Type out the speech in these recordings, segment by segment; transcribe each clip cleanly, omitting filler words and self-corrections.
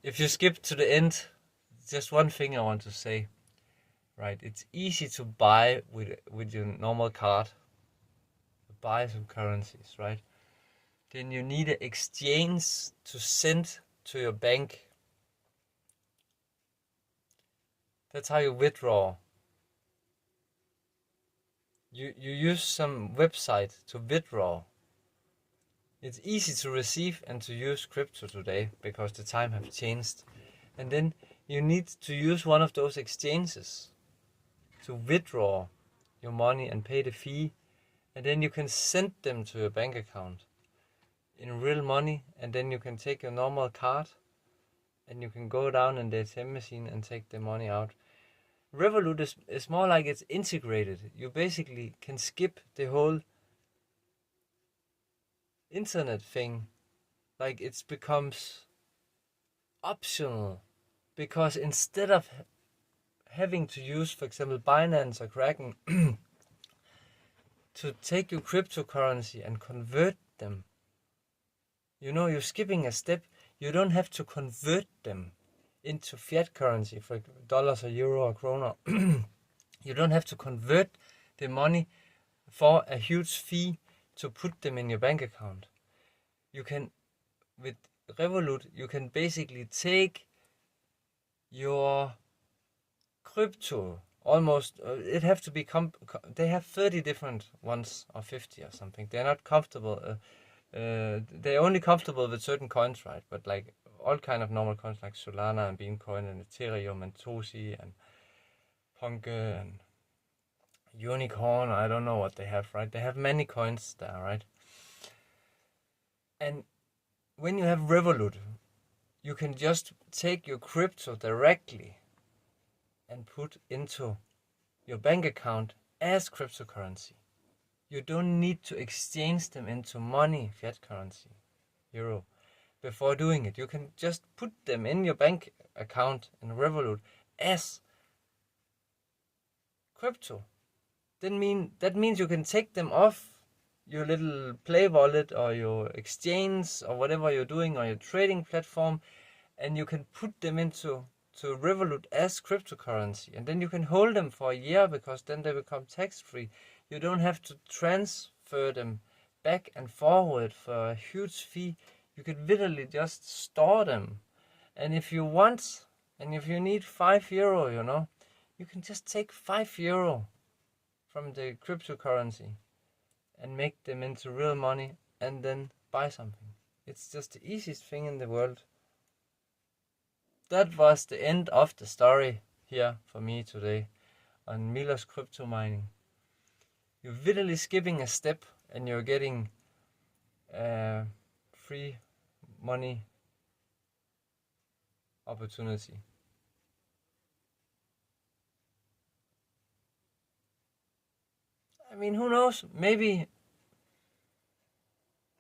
if you skip to the end, just one thing I want to say, right? It's easy to buy with your normal card, buy some currencies, right? Then you need an exchange to send to your bank. That's how you withdraw. You use some website to withdraw. It's easy to receive and to use crypto today because the time have changed. And then you need to use one of those exchanges to withdraw your money and pay the fee. And then you can send them to your bank account in real money. And then you can take your normal card and you can go down in the ATM machine and take the money out. Revolut is more like it's integrated. You basically can skip the whole internet thing. Like it becomes optional, because instead of having to use, for example, Binance or Kraken to take your cryptocurrency and convert them, you're skipping a step. You don't have to convert them into fiat currency, for dollars or euro or kroner. You don't have to convert the money for a huge fee to put them in your bank account. You can, with Revolut, you can basically take your crypto almost, it have to be, they have 30 different ones or 50 or something. They're not comfortable, they're only comfortable with certain coins, right? But like all kind of normal coins like Solana and Beamcoin and Ethereum and Toshi and Ponke and Unicorn, I don't know what they have, right? They have many coins there, right? And when you have Revolut, you can just take your crypto directly and put into your bank account as cryptocurrency. You don't need to exchange them into money, fiat currency, euro, before doing it. You can just put them in your bank account in Revolut as crypto. That means you can take them off your little Play wallet or your exchange or whatever you're doing on your trading platform, and you can put them into Revolut as cryptocurrency, and then you can hold them for a year, because then they become tax-free. You don't have to transfer them back and forward for a huge fee. You could literally just store them, and if you want, and if you need €5, you can just take €5 from the cryptocurrency and make them into real money and then buy something. It's just the easiest thing in the world. That was the end of the story here for me today on Milos crypto mining. You're literally skipping a step and you're getting free money opportunity. I mean, who knows? Maybe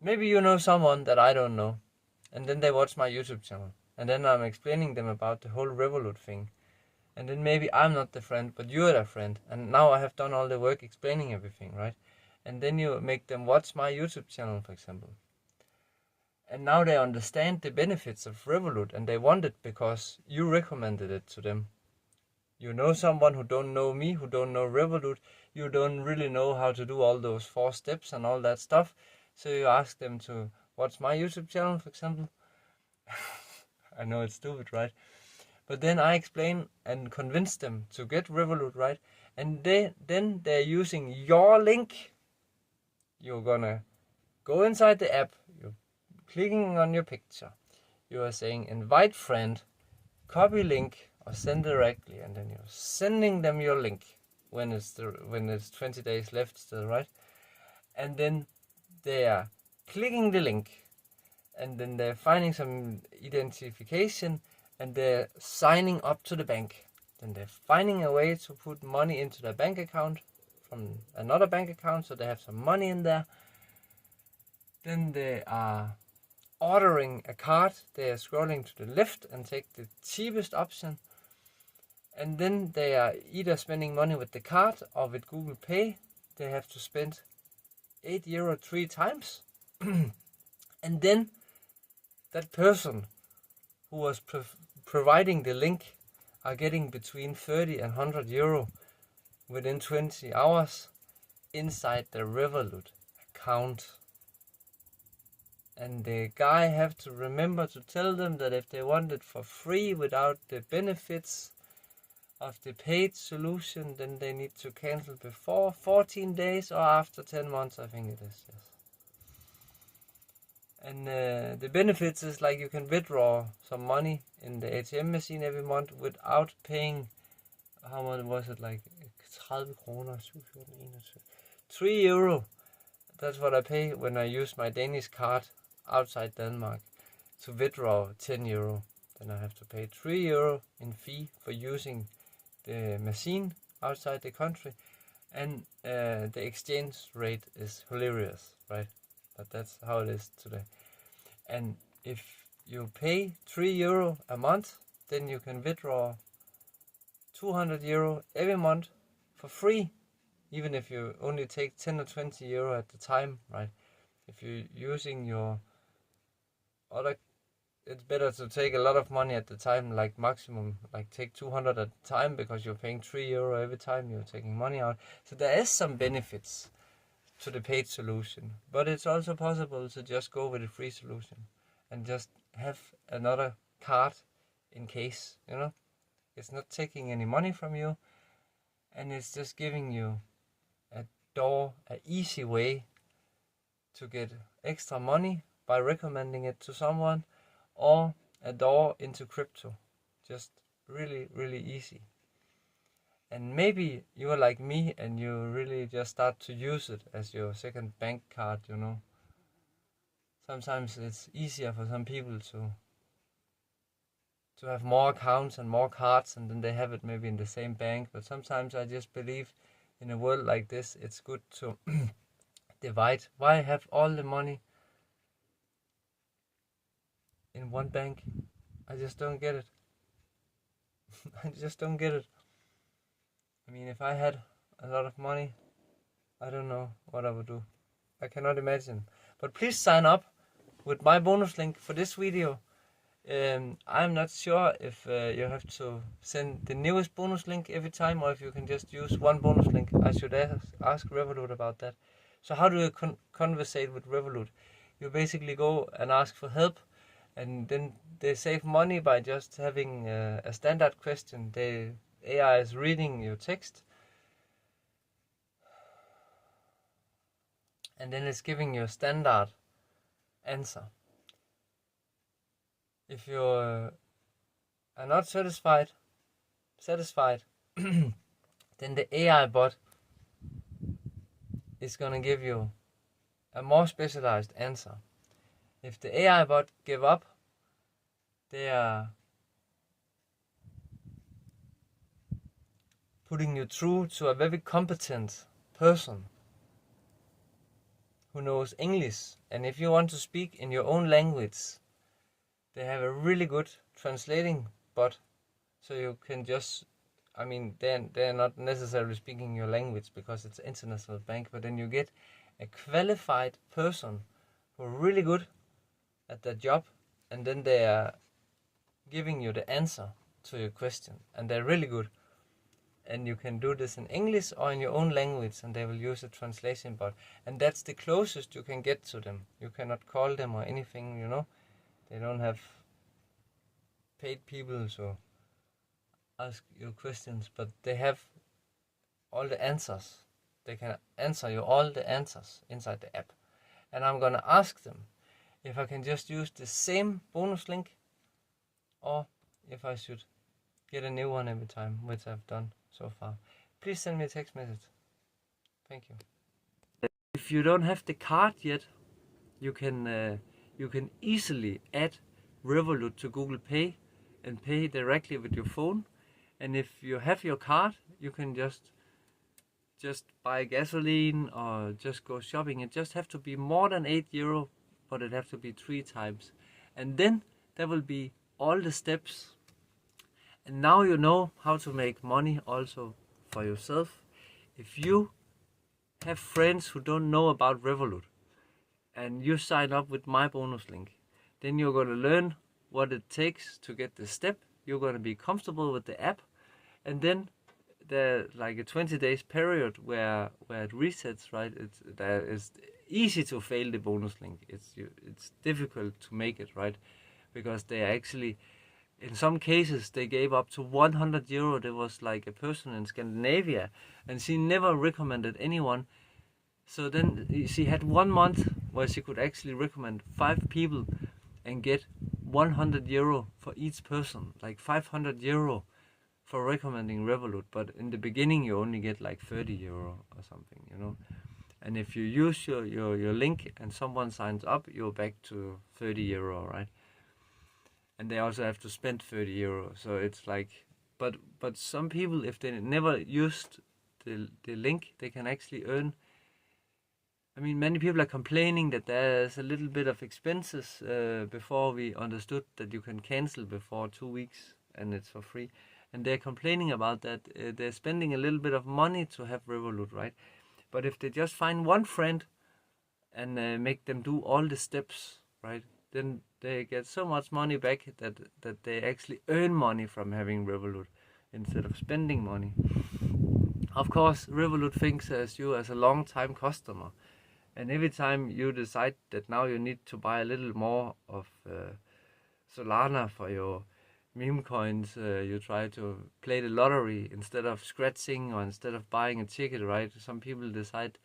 you know someone that I don't know, and then they watch my YouTube channel, and then I'm explaining them about the whole Revolut thing, and then maybe I'm not the friend, but you're the friend, and now I have done all the work explaining everything, right? And then you make them watch my YouTube channel, for example, and now they understand the benefits of Revolut, and they want it because you recommended it to them. You know someone who don't know me, who don't know Revolut, you don't really know how to do all those 4 steps and all that stuff, so you ask them to watch my YouTube channel, for example. I know it's stupid, right? But then I explain and convince them to get Revolut, right? And then they're using your link. You're gonna go inside the app, you're clicking on your picture, you are saying invite friend, copy link, or send directly, and then you're sending them your link when it's 20 days left still, right? And then they are clicking the link, and then they're finding some identification, and they're signing up to the bank. Then they're finding a way to put money into their bank account from another bank account, so they have some money in there. Then they are ordering a card. They are scrolling to the left and take the cheapest option. And then they are either spending money with the card or with Google Pay. They have to spend €8 3 times. And then that person who was providing the link are getting between 30 and 100 euro within 20 hours inside the Revolut account. And the guy have to remember to tell them that if they want it for free without the benefits of the paid solution, then they need to cancel before 14 days or after 10 months, I think it is, yes. And the benefits is like you can withdraw some money in the ATM machine every month without paying, how much was it, like 30 kroner, 3 euro. That's what I pay when I use my Danish card outside Denmark to withdraw 10 euro. Then I have to pay 3 euro in fee for using the machine outside the country. And the exchange rate is hilarious, right? But that's how it is today. And if you pay 3 euro a month, then you can withdraw 200 euro every month for free, even if you only take 10 or 20 euro at the time, right? If you're using your other, it's better to take a lot of money at the time, like maximum, like take 200 at the time, because you're paying 3 euro every time you're taking money out. So there is some benefits to the paid solution, but it's also possible to just go with a free solution and just have another card in case, you know. It's not taking any money from you, and it's just giving you an easy way to get extra money by recommending it to someone, or a door into crypto. Just really, really easy. And maybe you are like me and you really just start to use it as your second bank card, you know. Sometimes it's easier for some people to have more accounts and more cards, and then they have it maybe in the same bank. But sometimes I just believe in a world like this, it's good to divide. Why have all the money in one bank? I just don't get it. I just don't get it. I mean, if I had a lot of money, I don't know what I would do. I cannot imagine. But please sign up with my bonus link for this video. I'm not sure if you have to send the newest bonus link every time, or if you can just use one bonus link. I should ask Revolut about that. So how do you conversate with Revolut? You basically go and ask for help, and then they save money by just having a standard question. The AI is reading your text, and then it's giving you a standard answer. If you are not satisfied, then the AI bot is gonna give you a more specialized answer. If the AI bot give up, they are putting you through to a very competent person who knows English. And if you want to speak in your own language, they have a really good translating bot, so you can just, I mean, they're not necessarily speaking your language because it's an international bank, but then you get a qualified person who are really good at their job, and then they are giving you the answer to your question, and they're really good. And you can do this in English or in your own language, and they will use a translation bot. And that's the closest you can get to them. You cannot call them or anything, you know. They don't have paid people to ask you questions, but they have all the answers. They can answer you all the answers inside the app. And I'm gonna ask them if I can just use the same bonus link, or if I should get a new one every time, which I've done so far. Please send me a text message. Thank you. If you don't have the card yet, you can easily add Revolut to Google Pay and pay directly with your phone. And if you have your card, you can just buy gasoline or just go shopping. It just have to be more than 8 euro, but it have to be 3 times. And then there will be all the steps. And now you know how to make money also for yourself. If you have friends who don't know about Revolut, and you sign up with my bonus link, then you're going to learn what it takes to get the step. You're going to be comfortable with the app, and then there's like a 20 days period where it resets, right? It's easy to fail the bonus link. It's difficult to make it, right? Because they actually, in some cases, they gave up to 100 euro. There was like a person in Scandinavia, and she never recommended anyone. So then she had 1 month where she could actually recommend 5 people and get 100 euro for each person, like 500 euro for recommending Revolut. But in the beginning, you only get like 30 euro or something, you know. And if you use your link and someone signs up, you're back to 30 euro, right? And they also have to spend 30 euro. So it's like, but some people, if they never used the link, they can actually earn. I mean, many people are complaining that there's a little bit of expenses before we understood that you can cancel before 2 weeks and it's for free. And they're complaining about that. They're spending a little bit of money to have Revolut, right? But if they just find one friend and make them do all the steps, right, then they get so much money back that they actually earn money from having Revolut instead of spending money. Of course, Revolut thinks as you as a long-time customer. And every time you decide that now you need to buy a little more of Solana for your meme coins, you try to play the lottery instead of scratching or instead of buying a ticket, right? Some people decide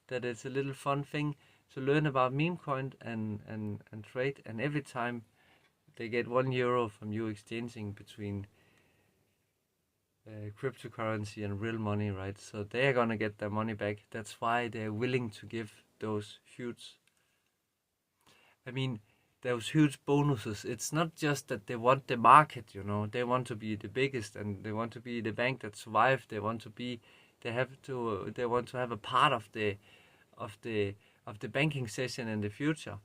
that it's a little fun thing to learn about meme coin and trade, and every time they get 1 euro from you exchanging between cryptocurrency and real money, right? So they're gonna get their money back. That's why they're willing to give those huge bonuses. It's not just that they want the market, you know, they want to be the biggest and they want to be the bank that survived. They want to have a part of the banking session in the future.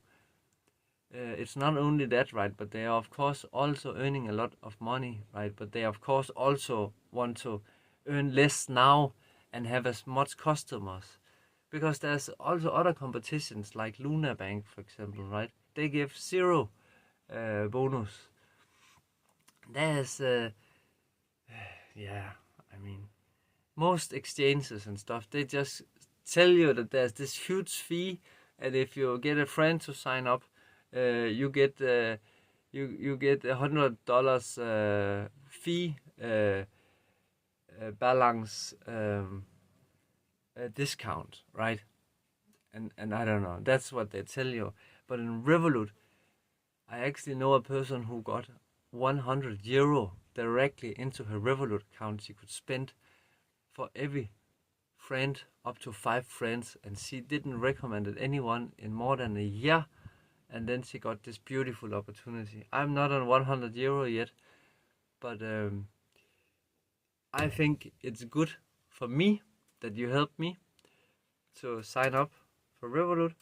It's not only that, right, but they are of course also earning a lot of money, right, but they of course also want to earn less now and have as much customers. Because there's also other competitions like Luna Bank, for example, right? They give 0 bonus. There's, most exchanges and stuff, they just tell you that there's this huge fee, and if you get a friend to sign up, you get $100 fee balance. Discount, right? And I don't know, that's what they tell you. But in Revolut, I actually know a person who got 100 euro directly into her Revolut account. She could spend for every friend up to 5 friends, and she didn't recommend it anyone in more than a year, and then she got this beautiful opportunity. I'm not on 100 euro yet, but I think it's good for me that you helped me to sign up for Revolut,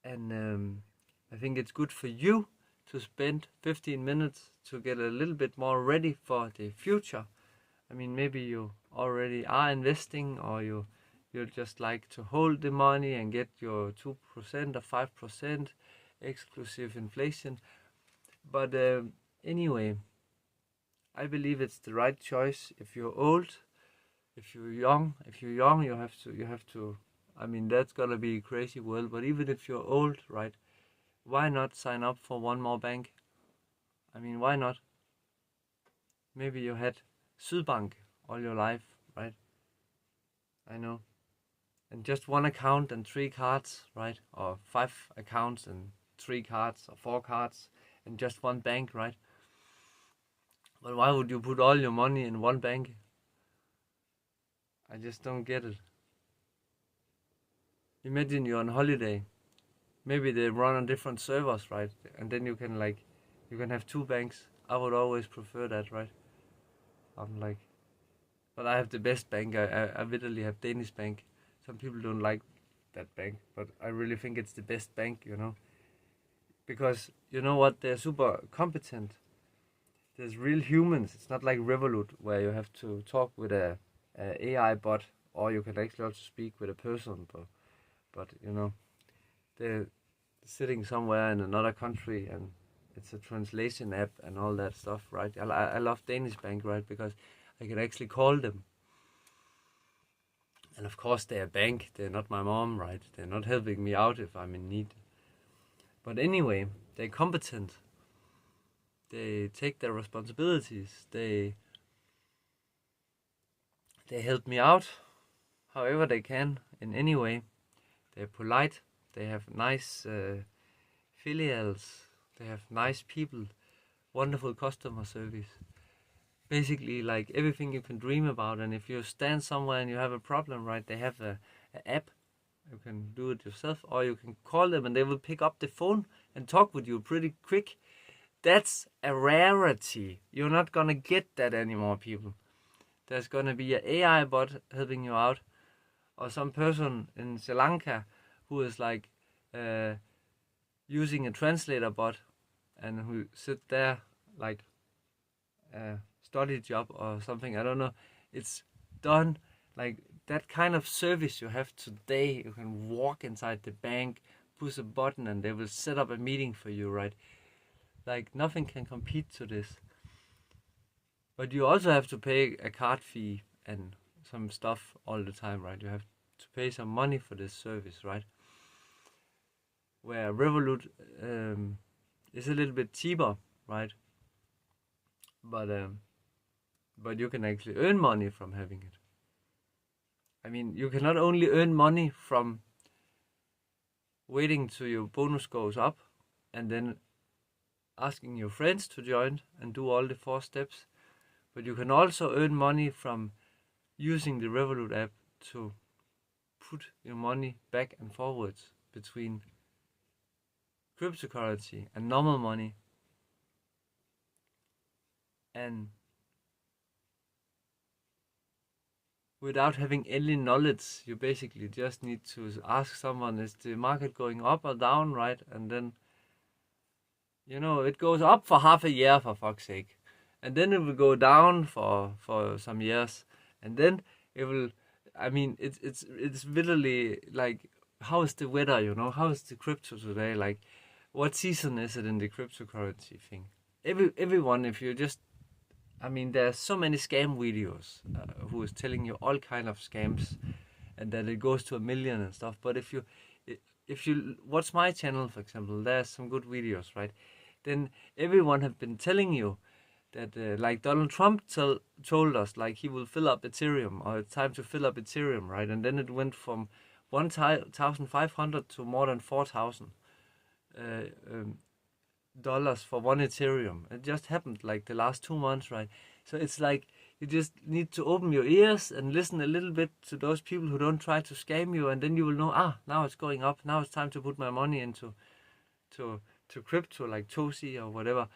and I think it's good for you to spend 15 minutes to get a little bit more ready for the future. I mean, maybe you already are investing, or you just like to hold the money and get your 2% or 5% exclusive inflation. But anyway, I believe it's the right choice. If you're old, if you're young, you have to. I mean, that's gonna be a crazy world. But even if you're old, right? Why not sign up for one more bank? I mean, why not? Maybe you had Sydbank all your life, right? I know. And just one account and 3 cards, right? Or 5 accounts and 3 cards or 4 cards and just one bank, right? But why would you put all your money in one bank? I just don't get it. Imagine you're on holiday. Maybe they run on different servers, right? And then you can have 2 banks. I would always prefer that, right? I'm like, but I have the best bank. I literally have Danish Bank. Some people don't like that bank, but I really think it's the best bank, you know. Because you know what? They're super competent. There's real humans. It's not like Revolut where you have to talk with a AI bot, or you can actually also speak with a person. But you know, they're sitting somewhere in another country, and it's a translation app and all that stuff, right? I love Danish Bank, right? Because I can actually call them. And of course they're a bank, they're not my mom, right? They're not helping me out if I'm in need. But anyway, they're competent. They take their responsibilities. They help me out however they can, in any way. They're polite. They have nice filials. They have nice people. Wonderful customer service. Basically, like everything you can dream about. And if you stand somewhere and you have a problem, right, they have a app. You can do it yourself, or you can call them and they will pick up the phone and talk with you pretty quick. That's a rarity. You're not gonna get that anymore, people. There's gonna be an AI bot helping you out, or some person in Sri Lanka who is like using a translator bot and who sit there like a study job or something. I don't know. It's done. Like that kind of service you have today. You can walk inside the bank, push a button, and they will set up a meeting for you, right? Like nothing can compete to this. But you also have to pay a card fee and some stuff all the time, right? You have to pay some money for this service, right? Where Revolut is a little bit cheaper, right? But you can actually earn money from having it. I mean, you can not only earn money from waiting till your bonus goes up and then asking your friends to join and do all the 4 steps, but you can also earn money from using the Revolut app to put your money back and forwards between cryptocurrency and normal money. And without having any knowledge, you basically just need to ask someone, is the market going up or down, right? And then, you know, it goes up for half a year, for fuck's sake. And then it will go down for some years. And then it will, I mean, it's literally like, how is the weather, you know? How is the crypto today? Like, what season is it in the cryptocurrency thing? Everyone, if you just, I mean, there's so many scam videos who is telling you all kind of scams and that it goes to 1 million and stuff. But if you watch my channel, for example, there's some good videos, right? Then everyone have been telling you that like Donald Trump told us, like he will fill up Ethereum, or it's time to fill up Ethereum, right? And then it went from 1,500 to more than 4,000 dollars for 1 Ethereum. It just happened like the last 2 months, right? So it's like you just need to open your ears and listen a little bit to those people who don't try to scam you, and then you will know, now it's going up, now it's time to put my money into to crypto, like Tosi or whatever.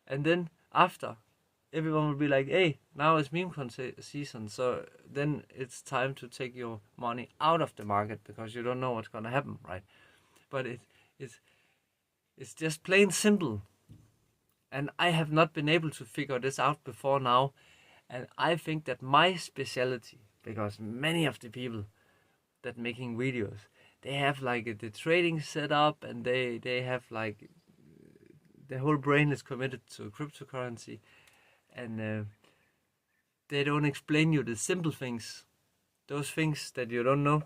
And then after, everyone will be like, hey, now it's meme season, so then it's time to take your money out of the market because you don't know what's gonna happen, right? But it's just plain simple. And I have not been able to figure this out before now. And I think that my specialty, because many of the people that making videos, they have like the trading set up, and they have like their whole brain is committed to cryptocurrency, and they don't explain you the simple things, those things that you don't know.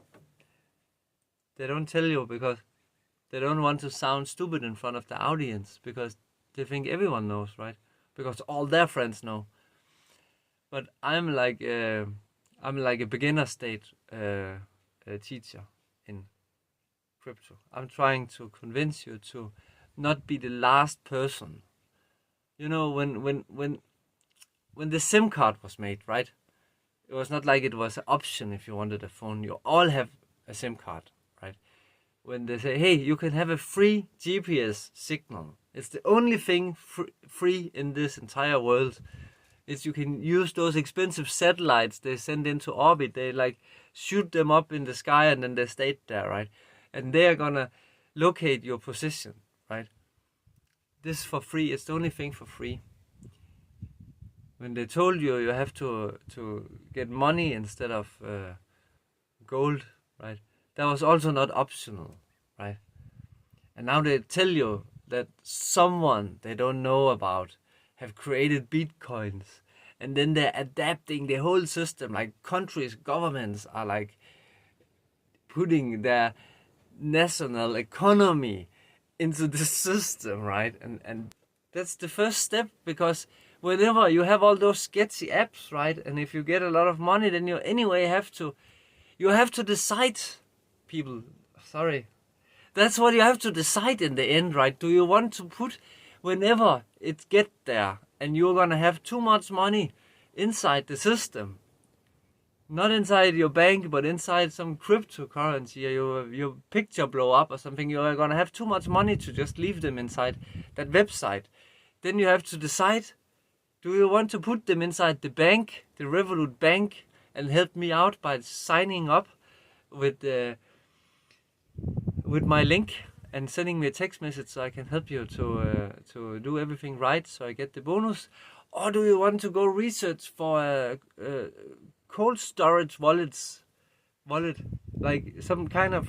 They don't tell you because they don't want to sound stupid in front of the audience, because they think everyone knows, right? Because all their friends know. But I'm like a beginner state teacher in crypto. I'm trying to convince you to not be the last person. You know, when the SIM card was made, right? It was not like it was an option if you wanted a phone. You all have a SIM card, right? When they say, hey, you can have a free GPS signal. It's the only thing free in this entire world. Is you can use those expensive satellites they send into orbit. They like shoot them up in the sky and then they stay there, right? And they are gonna locate your position, right? This for free. It's the only thing for free. When they told you have to get money instead of gold, right? That was also not optional, right? And now they tell you that someone they don't know about have created bitcoins, and then they're adapting the whole system. Like countries, governments are like putting their national economy into the system, right? And that's the first step, because whenever you have all those sketchy apps, right, and if you get a lot of money, then you anyway have to decide, people, sorry, that's what you have to decide in the end, right? Do you want to put, whenever it get there and you're gonna have too much money inside the system, not inside your bank, but inside some cryptocurrency, or your picture blow up or something, you're gonna have too much money to just leave them inside that website. Then you have to decide, do you want to put them inside the bank, the Revolut bank, and help me out by signing up with my link and sending me a text message so I can help you to do everything right so I get the bonus? Or do you want to go research for a cold storage wallet, like some kind of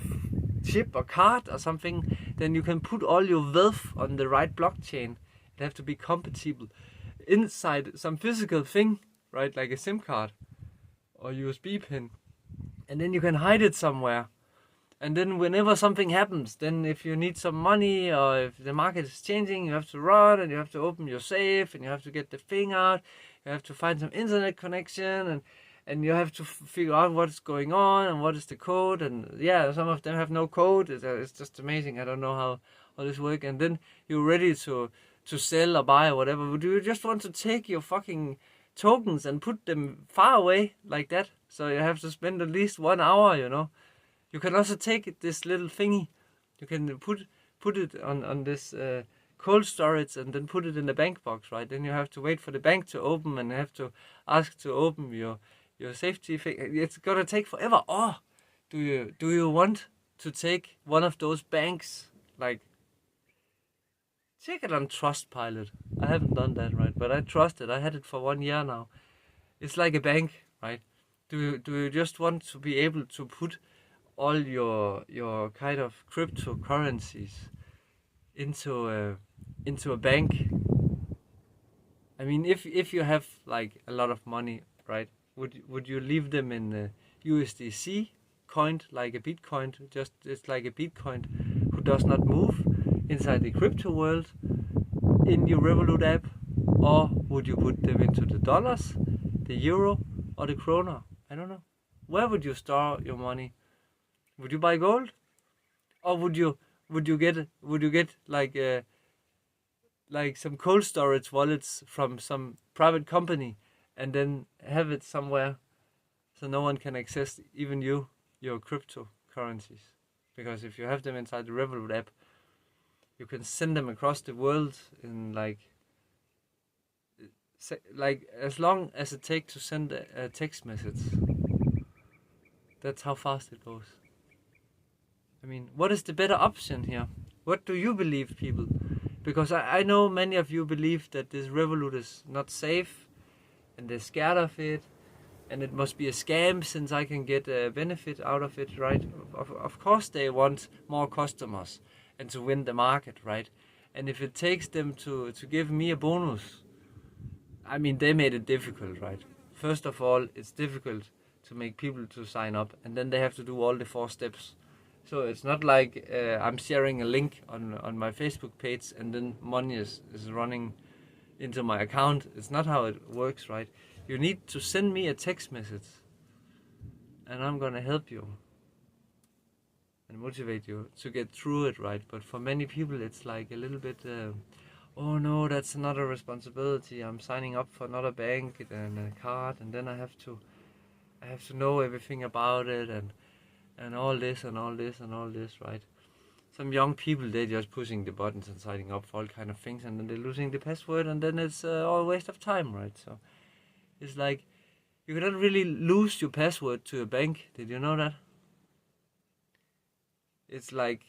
chip or card or something? Then you can put all your wealth on the right blockchain. It have to be compatible inside some physical thing, right, like a SIM card or USB pin, and then you can hide it somewhere. And then whenever something happens, then if you need some money or if the market is changing, you have to run and you have to open your safe and you have to get the thing out. You have to find some internet connection and you have to figure out what's going on and what is the code. And yeah, some of them have no code. It's just amazing. I don't know how this works. And then you're ready to sell or buy or whatever. Do you just want to take your fucking tokens and put them far away like that? So you have to spend at least 1 hour, you know. You can also take this little thingy. You can put it on this cold storage and then put it in the bank box, right? Then you have to wait for the bank to open and have to ask to open your safety thing. It's gonna take forever. Or do you want to take one of those banks, like, check it on Trustpilot. I haven't done that, right? But I trust it. I had it for 1 year now. It's like a bank, right? Do you just want to be able to put all your kind of cryptocurrencies into a bank? I mean, if you have like a lot of money, right? Would you leave them in USDC coined like a Bitcoin? Just it's like a Bitcoin who does not move inside the crypto world in your Revolut app, or would you put them into the dollars, the euro, or the krona? I don't know. Where would you store your money? Would you buy gold, or would you get like some cold storage wallets from some private company and then have it somewhere so no one can access even your cryptocurrencies? Because if you have them inside the Revolut app, you can send them across the world in like as long as it takes to send a text message. That's how fast it goes. I mean, what is the better option here? What do you believe, people? Because I know many of you believe that this Revolut is not safe and they're scared of it and it must be a scam since I can get a benefit out of it, right? Of course they want more customers and to win the market, right? And if it takes them to give me a bonus, I mean, they made it difficult, right? First of all, it's difficult to make people to sign up, and then they have to do all the 4 steps. So it's not like I'm sharing a link on my Facebook page and then money is running into my account. It's not how it works, right? You need to send me a text message and I'm gonna help you and motivate you to get through it, right? But for many people it's like a little bit, oh no, that's another responsibility. I'm signing up for another bank and a card, and then I have to know everything about it and all this and all this and all this, right? Some young people, they're just pushing the buttons and signing up for all kind of things, and then they're losing the password, and then it's all a waste of time, right? So it's like you cannot really lose your password to a bank. Did you know that? It's like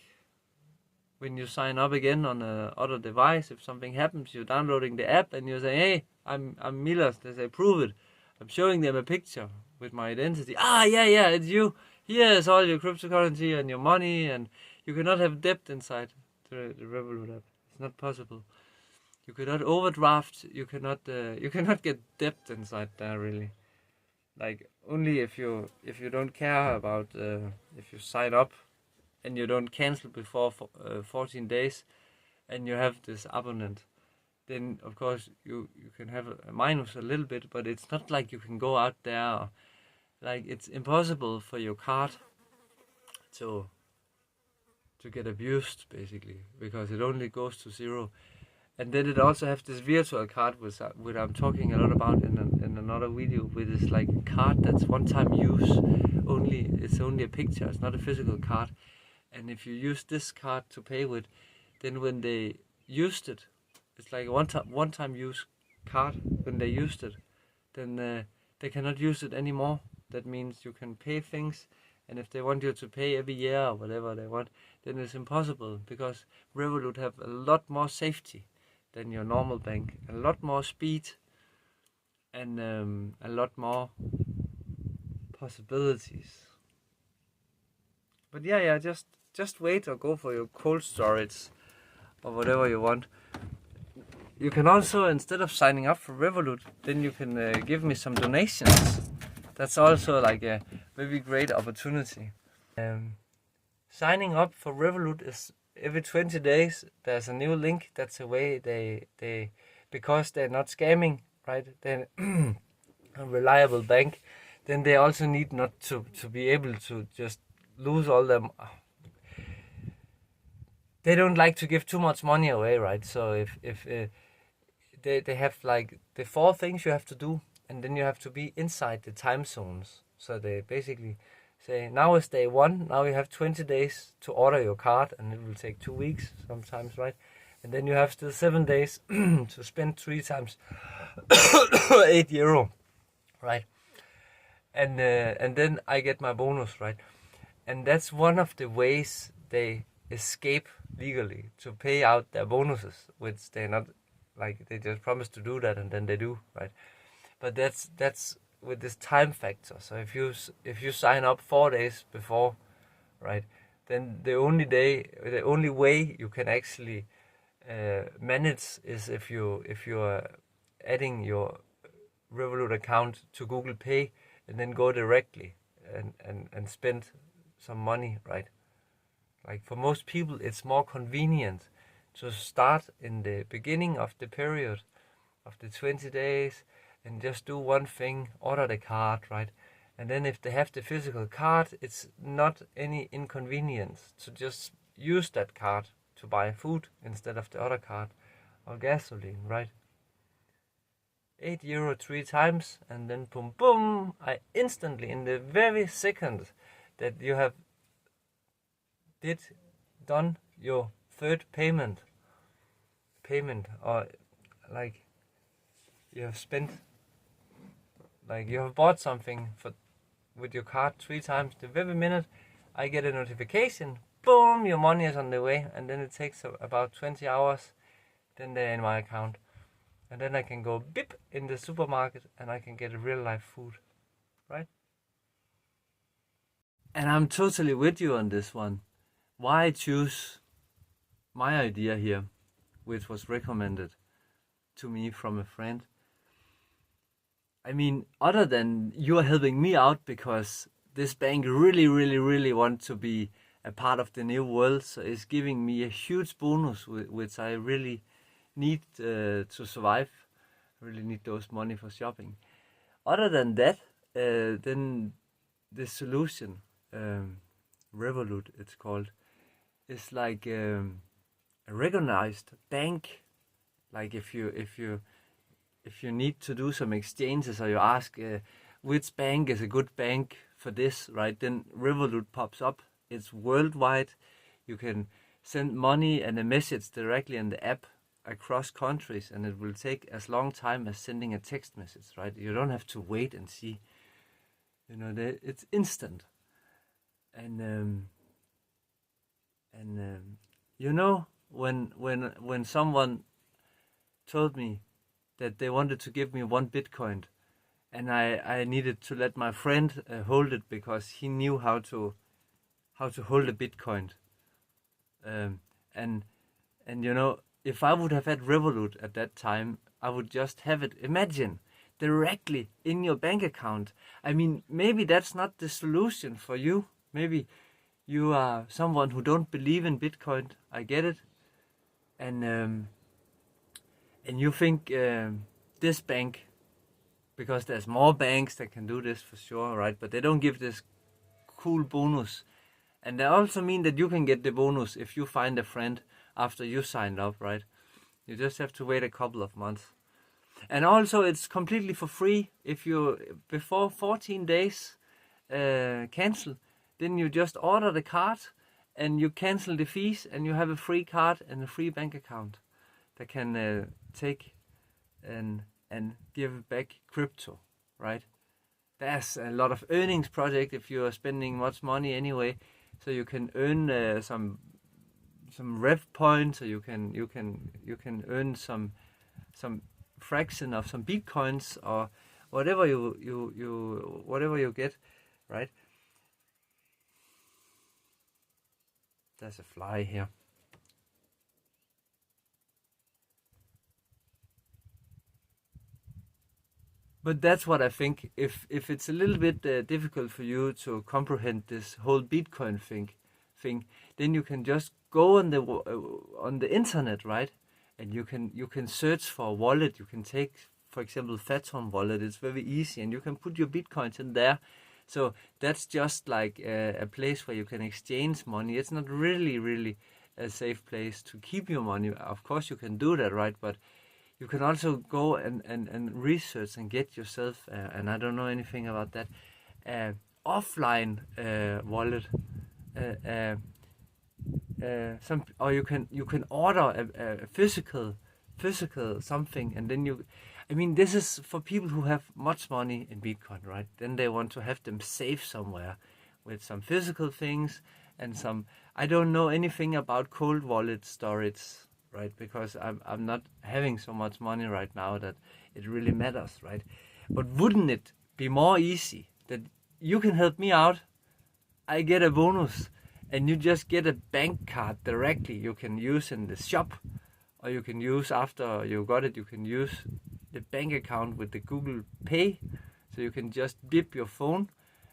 when you sign up again on a other device, if something happens, you're downloading the app and you say, hey, I'm Milas. They say, prove it. I'm showing them a picture with my identity. Yeah, it's you. Here's all your cryptocurrency and your money, and you cannot have debt inside the Revolut app. It's not possible. You cannot overdraft. You cannot get debt inside there really. Like only if you don't care about if you sign up and you don't cancel before 14 days and you have this abonnement, then of course you can have a minus a little bit, but it's not like you can go out there. Like it's impossible for your card to get abused basically, because it only goes to zero. And then it also have this virtual card, which I'm talking a lot about in another video, which is like a card that's one-time use only. It's only a picture. It's not a physical card. And if you use this card to pay with, then when they used it, it's like a one-time use card. When they used it, then they cannot use it anymore. That means you can pay things, and if they want you to pay every year or whatever they want, then it's impossible, because Revolut have a lot more safety than your normal bank, a lot more speed, and a lot more possibilities. But yeah, just wait or go for your cold storage or whatever you want. You can also, instead of signing up for Revolut, then you can give me some donations. That's also like a very great opportunity. Signing up for Revolut is every 20 days. There's a new link. That's the way they because they're not scamming, right? They're a reliable bank. Then they also need not to be able to just lose all them. They don't like to give too much money away, right? So if they have like the 4 things you have to do, and then you have to be inside the time zones. So they basically say, now is day 1, now you have 20 days to order your card, and it will take 2 weeks sometimes, right? And then you have still 7 days to spend 3 times €8, right? And then I get my bonus, right? And that's one of the ways they escape legally to pay out their bonuses, which they're not, like, they just promise to do that and then they do, right? But that's with this time factor. So if you sign up 4 days before, right, then the only way you can actually manage is if you are adding your Revolut account to Google Pay and then go directly and spend some money, right? Like for most people, it's more convenient to start in the beginning of the period of the 20 days and just do one thing, order the card, right? And then if they have the physical card, it's not any inconvenience to just use that card to buy food instead of the other card or gasoline, right? €8 3 times, and then boom, boom, I instantly, in the very second that you have done your third payment, or like you have spent, like you have bought something with your card 3 times, the very minute I get a notification, boom, your money is on the way, and then it takes about 20 hours, then they're in my account. And then I can go beep in the supermarket and I can get real life food, right? And I'm totally with you on this one. Why choose my idea here, which was recommended to me from a friend? I mean, other than you're helping me out because this bank really want to be a part of the new world, so it's giving me a huge bonus, which I really need to survive. I really need those money for shopping. Other than that, then the solution, Revolut it's called, is like a recognized bank. Like if you need to do some exchanges, or you ask which bank is a good bank for this, right? Then Revolut pops up. It's worldwide. You can send money and a message directly in the app across countries, and it will take as long time as sending a text message, right? You don't have to wait and see. You know, it's instant. And you know, when someone told me that they wanted to give me 1 Bitcoin, and I needed to let my friend hold it because he knew how to hold a Bitcoin, and you know, if I would have had Revolut at that time, I would just have it, imagine, directly in your bank account. I mean, maybe that's not the solution for you. Maybe you are someone who don't believe in Bitcoin. I get it. And you think this bank, because there's more banks that can do this for sure, right? But they don't give this cool bonus. And they also mean that you can get the bonus if you find a friend after you signed up, right? You just have to wait a couple of months. And also it's completely for free. If you, before 14 days, cancel, then you just order the card and you cancel the fees and you have a free card and a free bank account that can take and give back crypto, right? There's a lot of earnings project if you are spending much money anyway, so you can earn some rev points, or you can earn some fraction of some bitcoins or whatever you get, right? There's a fly here. But that's what I think. If it's a little bit difficult for you to comprehend this whole Bitcoin thing, then you can just go on the internet, right? And you can search for a wallet. You can take, for example, Phaeton wallet. It's very easy, and you can put your Bitcoins in there. So that's just like a place where you can exchange money. It's not really a safe place to keep your money. Of course, you can do that, right? But you can also go and research and get yourself, and I don't know anything about that, offline wallet. Or you can order a physical something, and then I mean, this is for people who have much money in Bitcoin, right? Then they want to have them safe somewhere with some physical things and some. I don't know anything about cold wallet storage, right? Because I'm not having so much money right now that it really matters, right? But wouldn't it be more easy that you can help me out? I get a bonus, and you just get a bank card directly. You can use in the shop, or you can use after you got it. You can use the bank account with the Google Pay, so you can just dip your phone,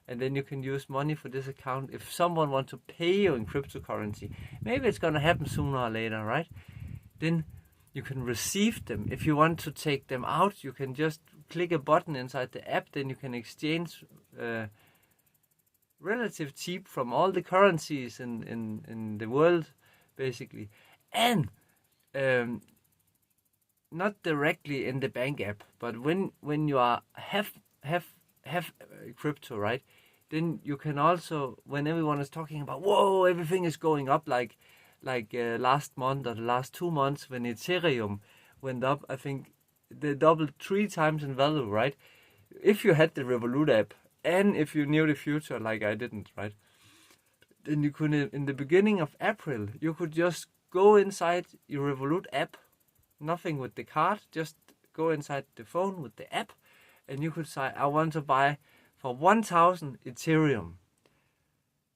and then you can use money for this account. If someone wants to pay you in cryptocurrency, maybe it's gonna happen sooner or later, right? Then you can receive them. If you want to take them out, you can just click a button inside the app. Then you can exchange relative cheap from all the currencies in the world, basically. And not directly in the bank app, but when you are have crypto, right? Then you can also, when everyone is talking about, whoa, everything is going up, like last month or the last 2 months when Ethereum went up, I think they doubled 3 times in value, right? If you had the Revolut app and if you knew the future like I didn't, right? Then you could, in the beginning of April, you could just go inside your Revolut app, nothing with the card, just go inside the phone with the app, and you could say, I want to buy for 1,000 Ethereum.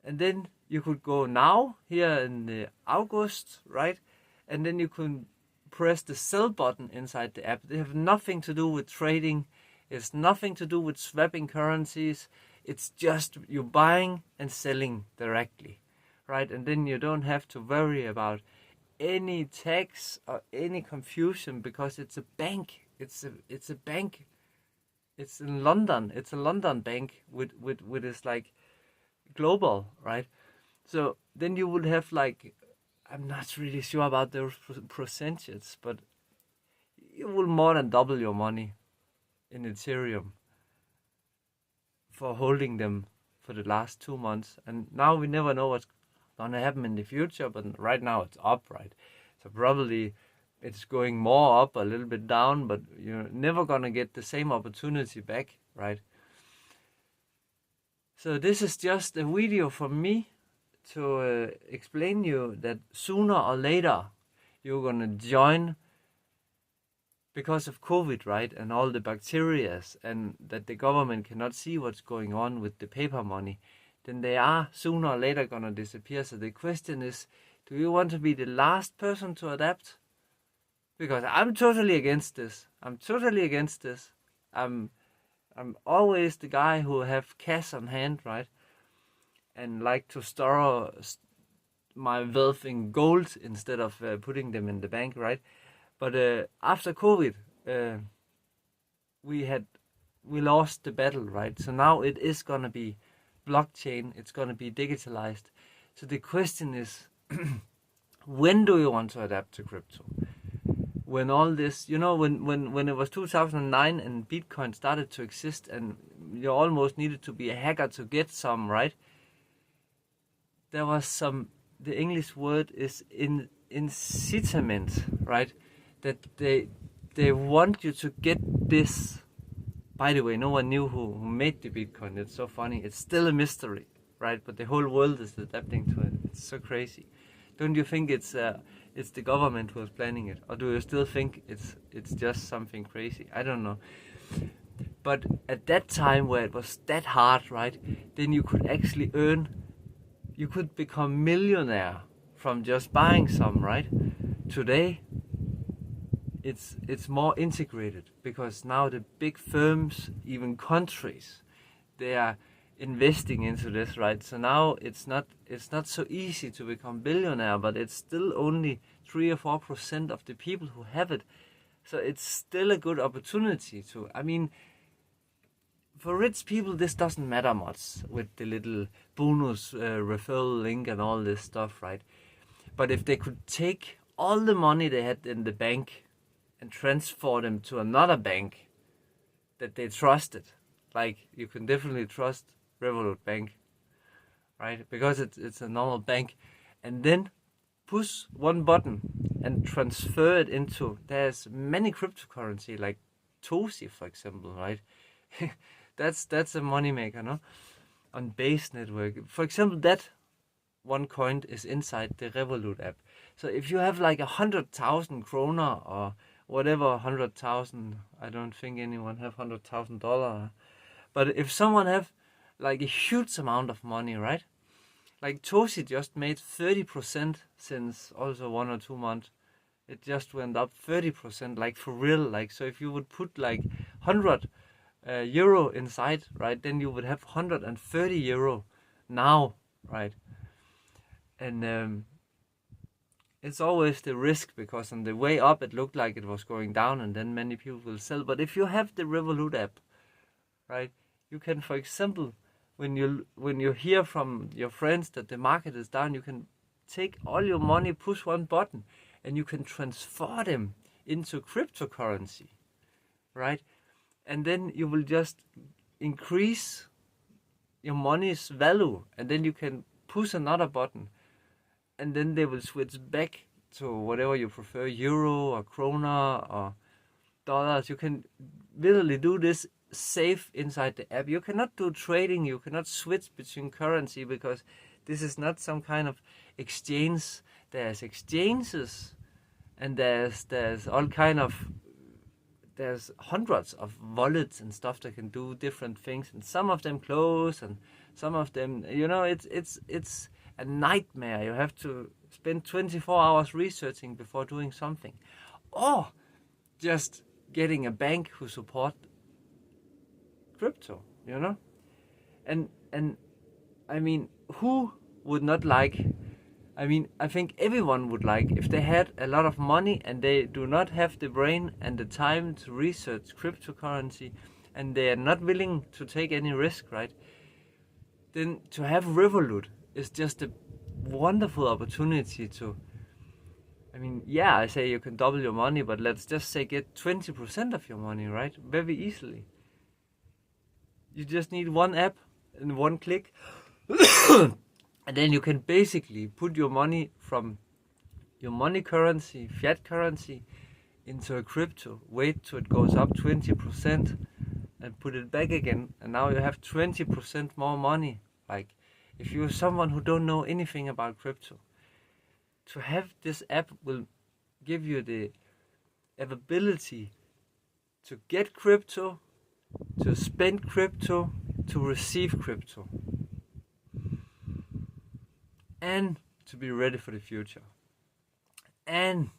And then you could go now, here in the August, right? And then you can press the sell button inside the app. They have nothing to do with trading. It's nothing to do with swapping currencies. It's just you buying and selling directly, right? And then you don't have to worry about any tax or any confusion, because it's a bank. It's a bank. It's in London. It's a London bank with this like global, right? So then you would have like, I'm not really sure about those percentages, but you will more than double your money in Ethereum for holding them for the last 2 months. And now we never know what's gonna happen in the future, but right now it's up, right? So probably it's going more up, a little bit down, but you're never gonna get the same opportunity back, right? So this is just a video from me to explain you that sooner or later you're gonna join, because of COVID, right, and all the bacteria, and that the government cannot see what's going on with the paper money, then they are sooner or later gonna disappear. So the question is, do you want to be the last person to adapt, because I'm totally against this. I'm always the guy who have cash on hand, right? And like to store my wealth in gold instead of putting them in the bank, right? But after COVID, we lost the battle, right? So now it is gonna be blockchain. It's gonna be digitalized. So the question is, when do you want to adapt to crypto? When all this, when it was 2009 and Bitcoin started to exist, and you almost needed to be a hacker to get some, right? There was some. The English word is incitament, right? That they want you to get this. By the way, no one knew who made the Bitcoin. It's so funny. It's still a mystery, right? But the whole world is adapting to it. It's so crazy. Don't you think it's the government who is planning it, or do you still think it's just something crazy? I don't know. But at that time where it was that hard, right? Then you could actually you could become millionaire from just buying some, right? Today, it's more integrated, because now the big firms, even countries, they are investing into this, right? So now it's not so easy to become billionaire, but it's still only 3 or 4% of the people who have it. So it's still a good opportunity to, I mean, for rich people, this doesn't matter much with the little bonus referral link and all this stuff, right? But if they could take all the money they had in the bank and transfer them to another bank that they trusted, like you can definitely trust Revolut Bank, right? Because it's a normal bank, and then push one button and transfer it into. There's many cryptocurrency like Tosi, for example, right? That's a moneymaker, no? On Base Network, for example, that one coin is inside the Revolut app. So if you have like 100,000 kroner or whatever, 100,000, I don't think anyone have $100,000. But if someone have like a huge amount of money, right? Like Tosi just made 30% since also 1 or 2 months. It just went up 30%, like for real. Like, so if you would put like 100 euro inside, right, then you would have 130 euro now, right? And it's always the risk, because on the way up it looked like it was going down, and then many people will sell. But if you have the Revolut app, right, you can, for example, when you hear from your friends that the market is down, you can take all your money, push one button, and you can transfer them into cryptocurrency, right? And then you will just increase your money's value, and then you can push another button, and then they will switch back to whatever you prefer, euro or krona or dollars. You can literally do this safe inside the app. You cannot do trading, you cannot switch between currency, because this is not some kind of exchange. There's exchanges, and there's all kind of, there's hundreds of wallets and stuff that can do different things, and some of them close, and some of them, it's a nightmare. You have to spend 24 hours researching before doing something, or just getting a bank who support crypto, and I mean, who would not like? I mean, I think everyone would like, if they had a lot of money and they do not have the brain and the time to research cryptocurrency, and they are not willing to take any risk, right? Then to have Revolut is just a wonderful opportunity to, I mean, yeah, I say you can double your money, but let's just say get 20% of your money, right? Very easily. You just need one app and one click. And then you can basically put your money from your money currency, fiat currency, into a crypto, wait till it goes up 20%, and put it back again, and now you have 20% more money. Like, if you're someone who don't know anything about crypto, to have this app will give you the ability to get crypto, to spend crypto, to receive crypto, and to be ready for the future. And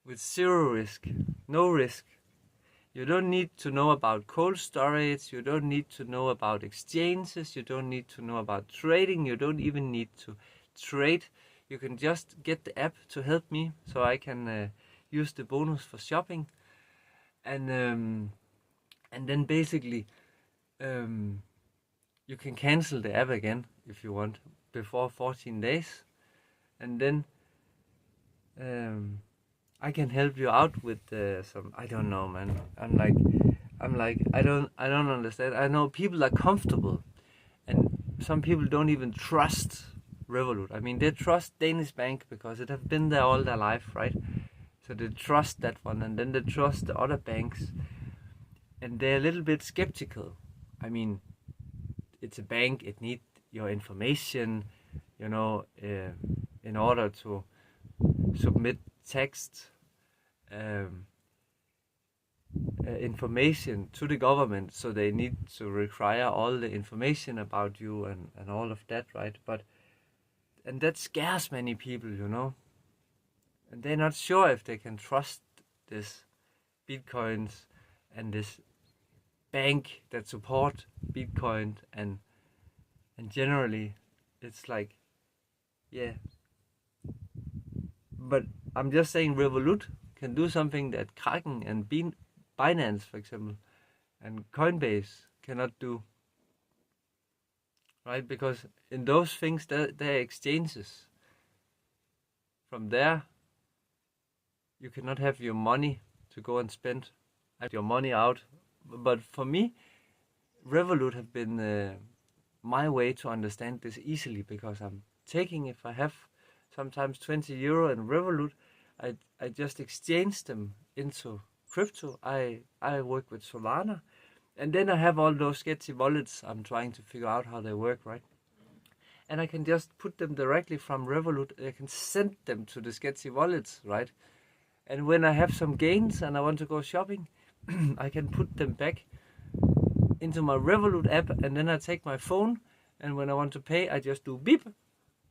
with zero risk, no risk. You don't need to know about cold storage, you don't need to know about exchanges, you don't need to know about trading, you don't even need to trade. You can just get the app to help me so I can use the bonus for shopping. And then basically you can cancel the app again if you want before 14 days. And then I can help you out with some, I don't know, man. I'm like, I don't understand. I know people are comfortable, and some people don't even trust Revolut. I mean, they trust Danish Bank because it have been there all their life, right? So they trust that one, and then they trust the other banks, and they're a little bit skeptical. I mean, it's a bank, it needs your information, you know, in order to submit text information to the government, so they need to require all the information about you and all of that, right? And that scares many people, you know, and they're not sure if they can trust this Bitcoins and this bank that support Bitcoin, and generally it's like, yeah. But I'm just saying Revolut can do something that Kraken and Binance, for example, and Coinbase cannot do, right? Because in those things, they're exchanges. From there, you cannot have your money to go and spend your money out. But for me, Revolut have been my way to understand this easily, because I'm taking, if I have sometimes 20 euro in Revolut, I just exchange them into crypto. I work with Solana, and then I have all those sketchy wallets. I'm trying to figure out how they work, right? And I can just put them directly from Revolut. I can send them to the sketchy wallets, right? And when I have some gains and I want to go shopping, I can put them back into my Revolut app, and then I take my phone, and when I want to pay, I just do beep,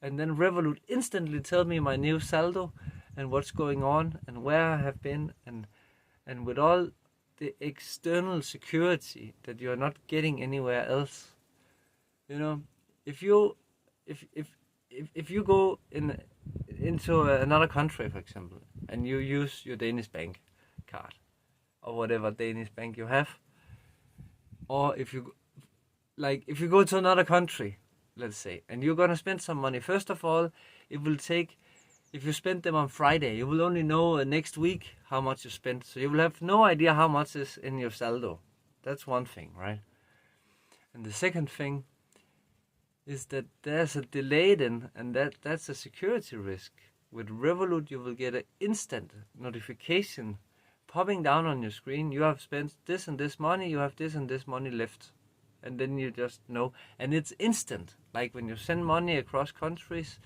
and then Revolut instantly tell me my new saldo and what's going on and where I have been, and with all the external security that you are not getting anywhere else. You know, if you go into another country, for example, and you use your Danish bank card or whatever Danish bank you have, or if you go to another country, let's say, and you're gonna spend some money. First of all, it will take, if you spend them on Friday, you will only know next week how much you spent. So you will have no idea how much is in your saldo. That's one thing, right? And the second thing is that there's a delay then, and that's a security risk. With Revolut, you will get an instant notification popping down on your screen. You have spent this and this money, you have this and this money left. And then you just know, and it's instant. Like when you send money across countries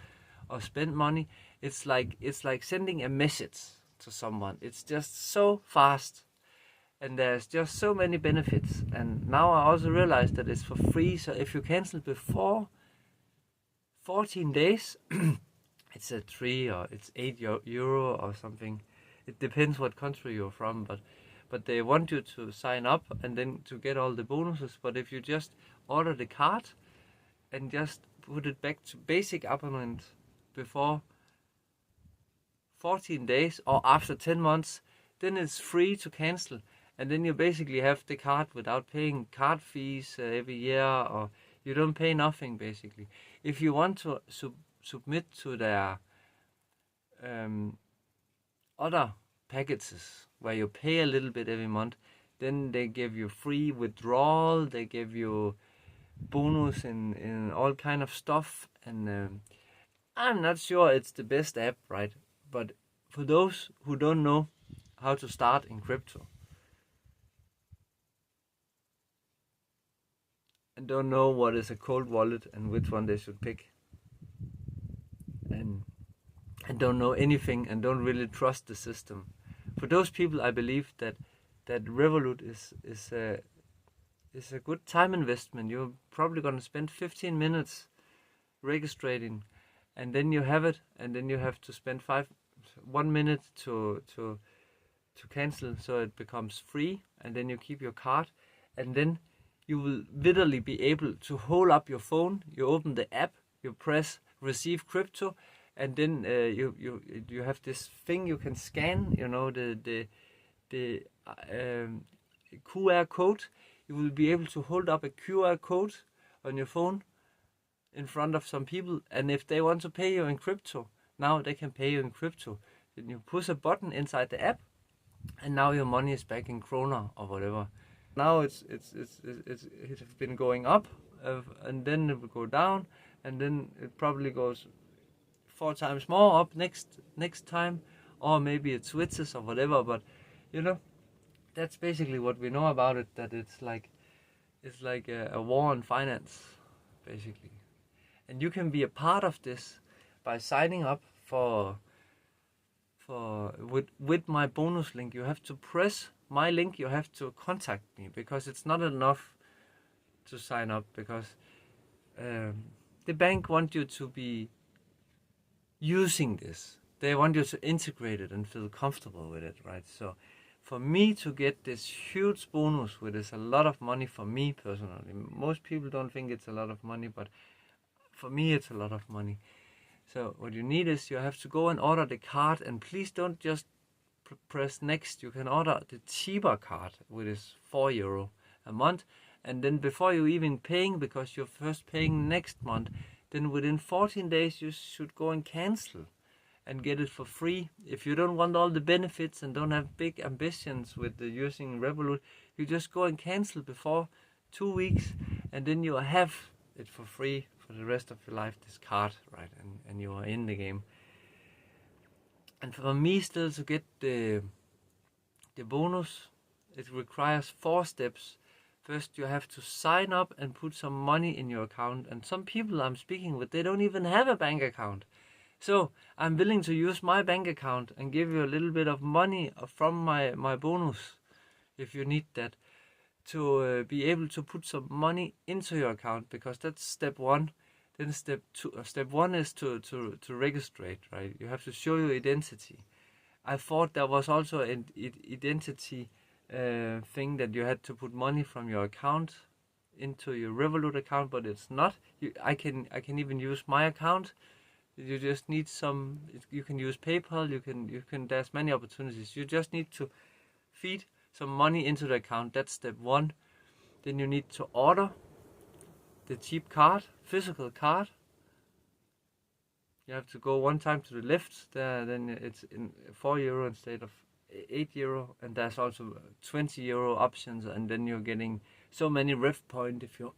or spend money, it's like sending a message to someone. It's just so fast, and there's just so many benefits. And now I also realize that it's for free. So if you cancel before 14 days, it's a 3 or it's 8 euro or something. It depends what country you're from, but they want you to sign up and then to get all the bonuses. But if you just order the card and just put it back to basic abonnement before 14 days or after 10 months, then it's free to cancel. And then you basically have the card without paying card fees every year, or you don't pay nothing basically. If you want to submit to their other packages where you pay a little bit every month, then they give you free withdrawal, they give you bonus in all kind of stuff, and I'm not sure it's the best app, right? But for those who don't know how to start in crypto and don't know what is a cold wallet and which one they should pick, and don't know anything and don't really trust the system, for those people, I believe that Revolut is a good time investment. You're probably going to spend 15 minutes registering, and then you have it, and then you have to spend 1 minute to cancel, so it becomes free, and then you keep your card, and then you will literally be able to hold up your phone. You open the app, you press receive crypto, and then you have this thing you can scan. You know, the QR code. You will be able to hold up a QR code on your phone in front of some people, and if they want to pay you in crypto, now they can pay you in crypto. Then you push a button inside the app, and now your money is back in kroner or whatever. Now it's been going up, and then it will go down, and then it probably goes 4 times more up next time, or maybe it switches or whatever. But you know, that's basically what we know about it. That it's like a war on finance, basically. And you can be a part of this by signing up with my bonus link. You have to press my link. You have to contact me, because it's not enough to sign up, because the bank want you to be using this. They want you to integrate it and feel comfortable with it, right? So for me to get this huge bonus, which is a lot of money for me personally, most people don't think it's a lot of money, but for me it's a lot of money. So what you need is you have to go and order the card, and please don't just press next. You can order the cheaper card, which is €4 a month, and then before you even paying, because you're first paying next month, then within 14 days you should go and cancel and get it for free. If you don't want all the benefits and don't have big ambitions with using Revolut, you just go and cancel before 2 weeks, and then you have it for free for the rest of your life, this card, right? And you are in the game. And for me still to get the bonus, it requires 4 steps. First, you have to sign up and put some money in your account. And some people I'm speaking with, they don't even have a bank account. So I'm willing to use my bank account and give you a little bit of money from my bonus, if you need that, to be able to put some money into your account, because that's step 1. Then step 1 is to register, right? You have to show your identity. I thought there was also an identity thing that you had to put money from your account into your Revolut account, but it's not. I can even use my account. You just need some. You can use PayPal. You can. There's many opportunities. You just need to feed some money into the account. That's step 1. Then you need to order the cheap card, physical card. You have to go 1 time to the left there, then it's in €4 instead of €8, and there's also €20 options, and then you're getting so many ref point if you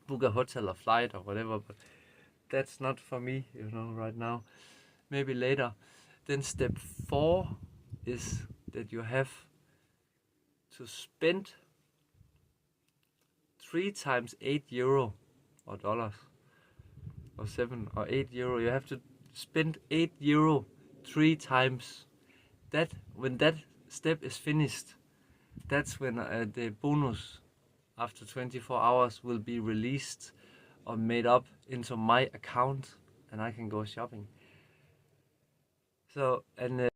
book a hotel or flight or whatever. But that's not for me, right now. Maybe later. Then step 4 is that you have to spend 3 times €8 or dollars or 7 or €8. You have to spend €8 3 times. That when that step is finished, that's when the bonus after 24 hours will be released or made up into my account, and I can go shopping. So, and